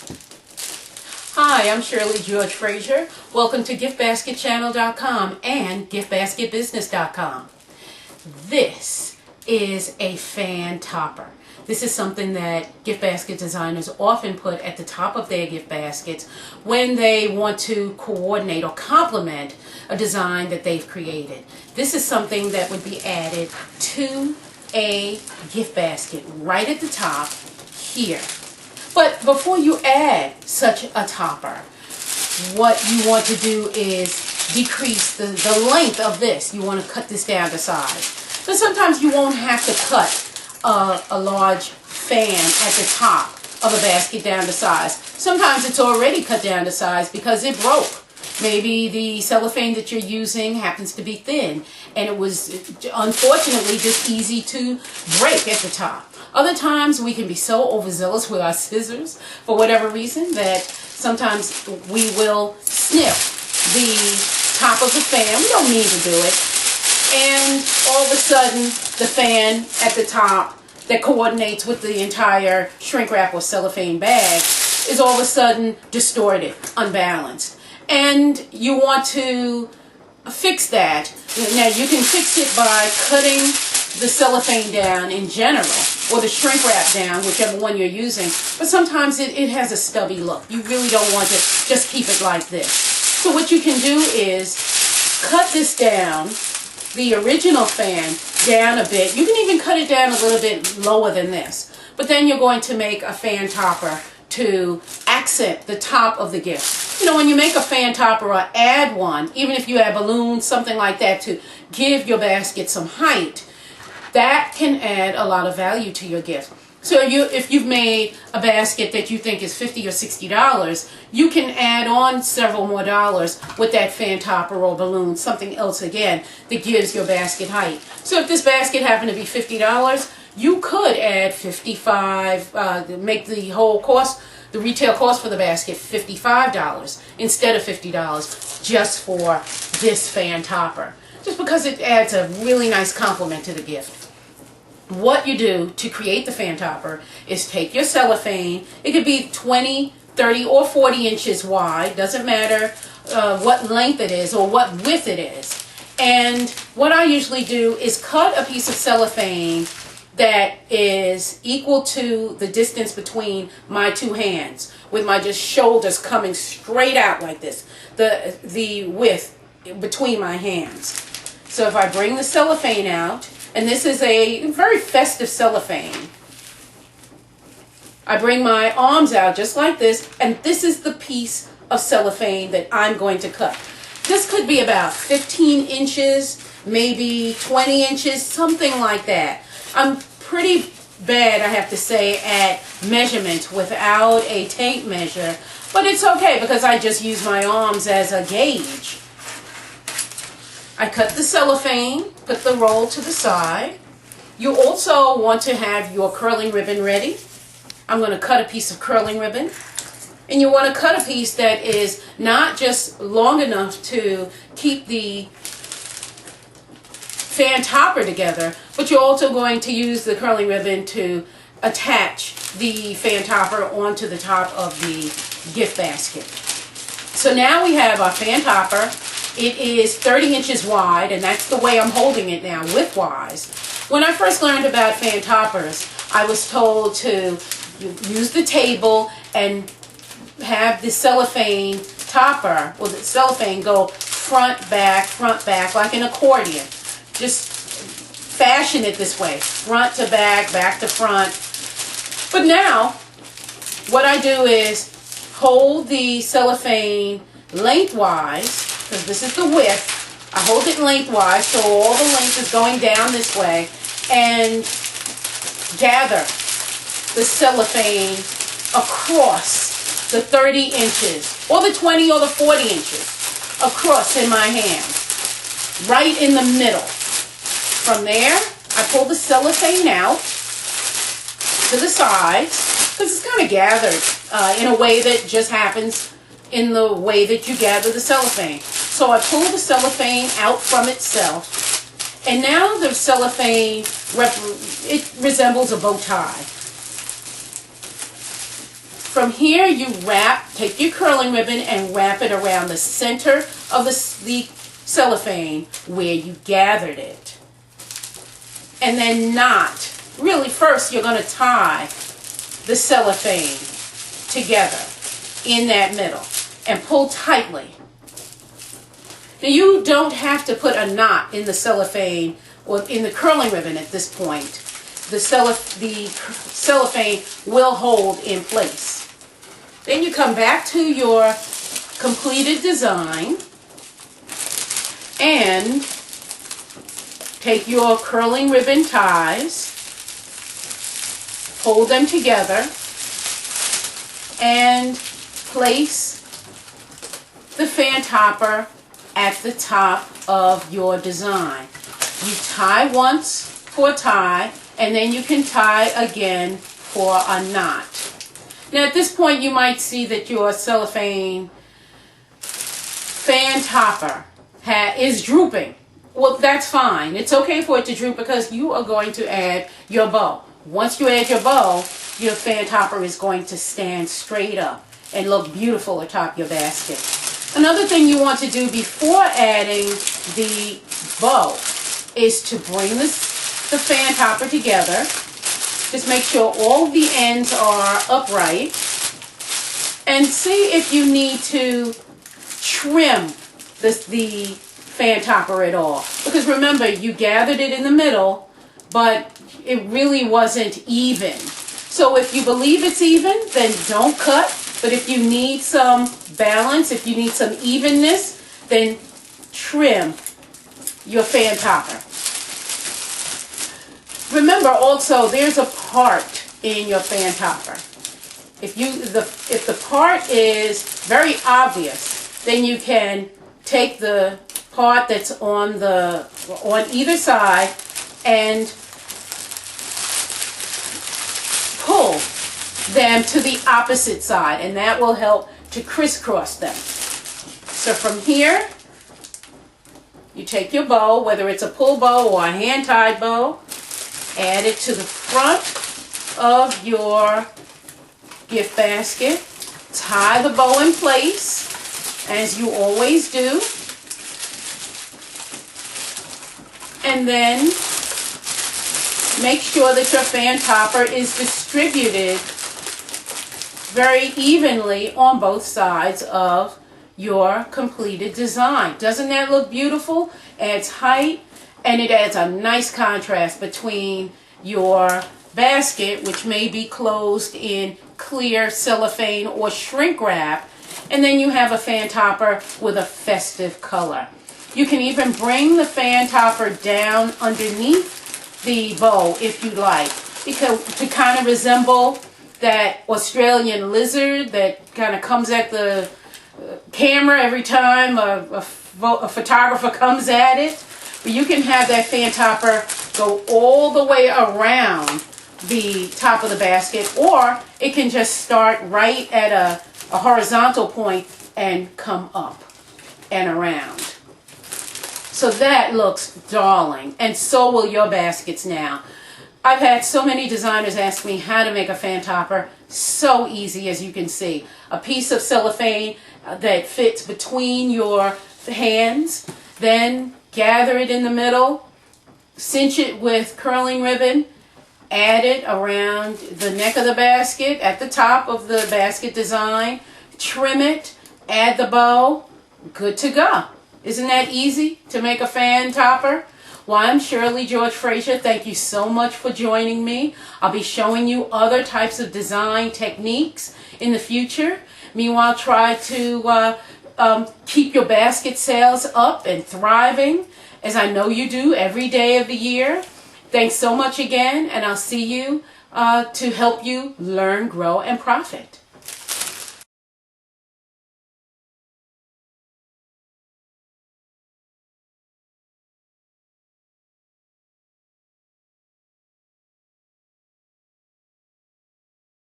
Hi, I'm Shirley Frazier. Welcome to giftbasketchannel.com and giftbasketbusiness.com. This is a fan topper. This is something that gift basket designers often put at the top of their gift baskets when they want to coordinate or complement a design that they've created. This is something that would be added to a gift basket right at the top here. But before you add such a topper, what you want to do is decrease the length of this. You want to cut this down to size. But sometimes you won't have to cut a large fan at the top of a basket down to size. Sometimes it's already cut down to size because it broke. Maybe the cellophane that you're using happens to be thin and it was unfortunately just easy to break at the top. Other times we can be so overzealous with our scissors for whatever reason that sometimes we will snip the top of the fan. We don't mean to do it. And all of a sudden the fan at the top that coordinates with the entire shrink wrap or cellophane bag is all of a sudden distorted, unbalanced. And you want to fix that. Now you can fix it by cutting the cellophane down in general or the shrink wrap down, whichever one you're using. But sometimes it has a stubby look. You really don't want to just keep it like this. So what you can do is cut this down, the original fan, down a bit. You can even cut it down a little bit lower than this. But then you're going to make a fan topper to accent the top of the gift. You know, when you make a fan topper or add one, even if you add balloons, something like that to give your basket some height, that can add a lot of value to your gift. So if you've made a basket that you think is $50 or $60, you can add on several more dollars with that fan topper or balloon, something else again that gives your basket height. So if this basket happened to be $50, you could add $55, make the whole cost, the retail cost for the basket $55 instead of $50 just for this fan topper. Just because it adds a really nice complement to the gift. What you do to create the fan topper is take your cellophane. It could be 20, 30, or 40 inches wide. Doesn't matter what length it is or what width it is. And what I usually do is cut a piece of cellophane that is equal to the distance between my two hands, with my just shoulders coming straight out like this, the width between my hands. So if I bring the cellophane out, and this is a very festive cellophane, I bring my arms out just like this, and this is the piece of cellophane that I'm going to cut. This could be about 15 inches, maybe 20 inches, something like that. I'm pretty bad, I have to say, at measurement without a tape measure, but it's okay because I just use my arms as a gauge. I cut the cellophane, put the roll to the side. You also want to have your curling ribbon ready. I'm going to cut a piece of curling ribbon. And you want to cut a piece that is not just long enough to keep the fan topper together, but you're also going to use the curling ribbon to attach the fan topper onto the top of the gift basket. So now we have our fan topper. It is 30 inches wide, and that's the way I'm holding it now, width-wise. When I first learned about fan toppers, I was told to use the table and have the cellophane topper, or the cellophane, go front, back, like an accordion. Just fashion it this way, front to back to front. But now, what I do is hold the cellophane lengthwise, because this is the width. I hold it lengthwise, so all the length is going down this way, and gather the cellophane across the 30 inches, or the 20 or the 40 inches across in my hand, right in the middle. From there, I pull the cellophane out to the sides, because it's kind of gathered in a way that just happens in the way that you gather the cellophane. So I pull the cellophane out from itself, and now the cellophane, it resembles a bow tie. From here, you take your curling ribbon and wrap it around the center of the cellophane where you gathered it. And then knot. Really, first you're going to tie the cellophane together in that middle and pull tightly. Now you don't have to put a knot in the cellophane or in the curling ribbon at this point. The cellophane will hold in place. Then you come back to your completed design and take your curling ribbon ties, hold them together, and place the fan topper at the top of your design. You tie once for a tie, and then you can tie again for a knot. Now at this point you might see that your cellophane fan topper is drooping. Well, that's fine. It's okay for it to droop because you are going to add your bow. Once you add your bow, your fan topper is going to stand straight up and look beautiful atop your basket. Another thing you want to do before adding the bow is to bring the fan topper together. Just make sure all the ends are upright and see if you need to trim the fan topper at all. Because remember, you gathered it in the middle, but it really wasn't even. So if you believe it's even, then don't cut. But if you need some balance, if you need some evenness, then trim your fan topper. Remember also, there's a part in your fan topper. If the part is very obvious, then you can take the part that's on either side and pull them to the opposite side, and that will help to crisscross them. So from here, you take your bow, whether it's a pull bow or a hand-tied bow, add it to the front of your gift basket, tie the bow in place, as you always do, and then make sure that your fan topper is distributed very evenly on both sides of your completed design. Doesn't that look beautiful? Adds height, and it adds a nice contrast between your basket, which may be closed in clear cellophane or shrink wrap, and then you have a fan topper with a festive color. You can even bring the fan topper down underneath the bow if you like, because to kind of resemble that Australian lizard that kind of comes at the camera every time a photographer comes at it. But you can have that fan topper go all the way around the top of the basket, or it can just start right at a horizontal point and come up and around. So that looks darling, and so will your baskets now. I've had so many designers ask me how to make a fan topper. So easy, as you can see. A piece of cellophane that fits between your hands, then gather it in the middle, cinch it with curling ribbon, add it around the neck of the basket at the top of the basket design, trim it, add the bow, good to go. Isn't that easy to make a fan topper? Well, I'm Shirley George Frazier. Thank you so much for joining me. I'll be showing you other types of design techniques in the future. Meanwhile, try to keep your basket sales up and thriving, as I know you do every day of the year. Thanks so much again, and I'll see you to help you learn, grow, and profit.